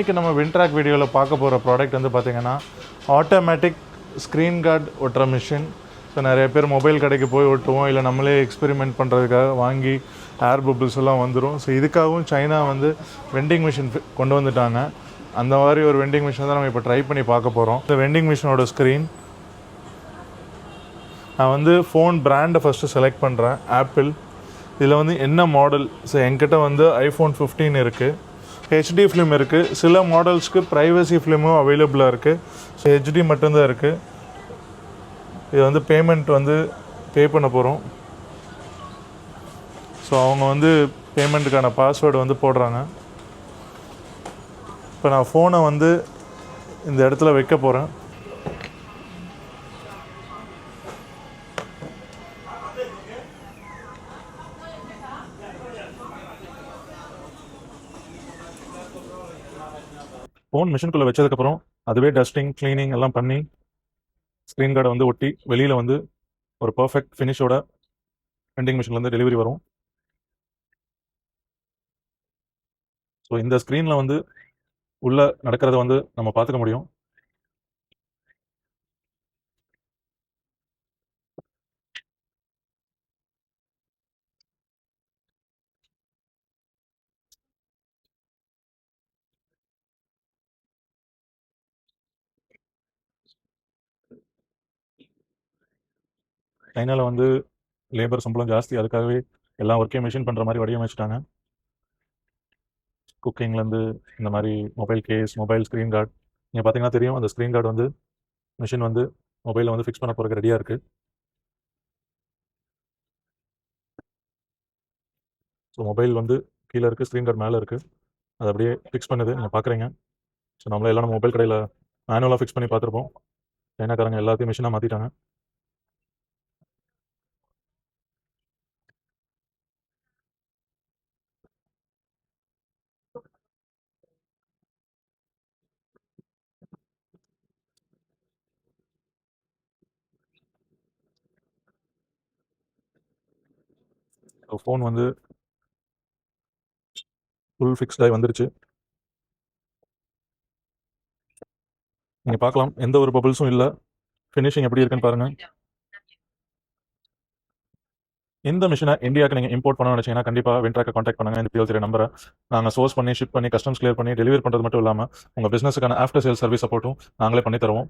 இன்றைக்கி நம்ம வின்ட்ராக் வீடியோவில் பார்க்க போகிற ப்ராடக்ட் வந்து பார்த்திங்கன்னா ஆட்டோமேட்டிக் ஸ்க்ரீன் கார்டு ஒட்டுற மிஷின். ஸோ நிறைய பேர் மொபைல் கடைக்கு போய் ஒட்டுவோம், இல்லை நம்மளே எக்ஸ்பெரிமெண்ட் பண்ணுறதுக்காக வாங்கி ஏர் பபிள்ஸ் எல்லாம் வந்துடும். ஸோ இதுக்காகவும் சைனா வந்து வெண்டிங் மிஷின் கொண்டு வந்துட்டாங்க. அந்த மாதிரி ஒரு வெண்டிங் மிஷின் தான் நம்ம இப்போ ட்ரை பண்ணி பார்க்க போகிறோம். இந்த வெண்டிங் மிஷினோட ஸ்க்ரீன் நான் வந்து ஃபோன் பிராண்டை ஃபஸ்ட்டு செலக்ட் பண்ணுறேன், ஆப்பிள். இதில் வந்து என்ன மாடல்? ஸோ என்கிட்ட வந்து ஐஃபோன் 15 இருக்குது, ஹெச்டி ஃபிலிம் இருக்குது. சில மாடல்ஸ்க்கு ப்ரைவசி ஃபிலிமும் அவைலபிளாக இருக்குது. ஸோ ஹெச்டி மட்டும்தான் இருக்குது. இது வந்து பேமெண்ட் வந்து பே பண்ண போகிறோம். ஸோ அவங்க வந்து பேமெண்ட்டுக்கான பாஸ்வேர்டு வந்து போடுறாங்க. இப்போ நான் ஃபோனை வந்து இந்த இடத்துல வைக்க போகிறேன். ஃபோன் மிஷின்குள்ளே வச்சதுக்கப்புறம் அதுவே டஸ்டிங் க்ளீனிங் எல்லாம் பண்ணி ஸ்க்ரீன் கார்டை வந்து ஒட்டி வெளியில் வந்து ஒரு பர்ஃபெக்ட் ஃபினிஷோட வெண்டிங் மிஷின்லேருந்து டெலிவரி வரும். ஸோ இந்த ஸ்க்ரீனில் வந்து உள்ளே நடக்கிறத வந்து நம்ம பார்த்துக்க முடியும். சைனாவில் வந்து லேபர் சம்பளம் ஜாஸ்தி, அதுக்காகவே எல்லா ஒர்க்கையும் மிஷின் பண்ணுற மாதிரி வடிவமைச்சிட்டாங்க. குக்கிங்லேருந்து இந்த மாதிரி mobile case, mobile screen card, நீங்கள் பார்த்தீங்கன்னா தெரியும், அந்த ஸ்க்ரீன் கார்டு வந்து மிஷின் வந்து மொபைலில் வந்து ஃபிக்ஸ் பண்ண போகிறதுக்கு ரெடியாக இருக்குது. ஸோ மொபைல் வந்து கீழே இருக்குது, ஸ்க்ரீன் கார்டு மேலே இருக்குது. அது அப்படியே ஃபிக்ஸ் பண்ணுது, நீங்கள் பார்க்குறீங்க. ஸோ நம்மளே எல்லாம் நம்ம மொபைல் கடையில் மேனுவலாக ஃபிக்ஸ் பண்ணி பார்த்துருப்போம். சைனாக்காரங்க எல்லாத்தையும் மிஷினாக மாற்றிட்டாங்க. ஸோ ஃபோன் வந்து ஃபுல் ஃபிக்ஸ்டாகி வந்துருச்சு. நீங்கள் பார்க்கலாம், எந்த ஒரு பபிள்ஸும் இல்லை. ஃபினிஷிங் எப்படி இருக்குன்னு பாருங்கள். இந்த மிஷினை இந்தியாவுக்கு நீங்கள் இம்போர்ட் பண்ணணும்னு நினச்சிங்கன்னா கண்டிப்பாக வின்ட்ராக்கை காண்டாக்ட் பண்ணுங்கள். இந்த பிஎல் நம்பரை நாங்கள் சோர்ஸ் பண்ணி, ஷிப் பண்ணி, கஸ்டம்ஸ் கிளியர் பண்ணி, டெலிவரி பண்ணுறது மட்டும் இல்லாமல் உங்கள் பிஸ்னஸுக்கான ஆஃப்டர் சேல் சர்வீஸ் சப்போர்ட்டும் நாங்களே பண்ணி தருவோம்.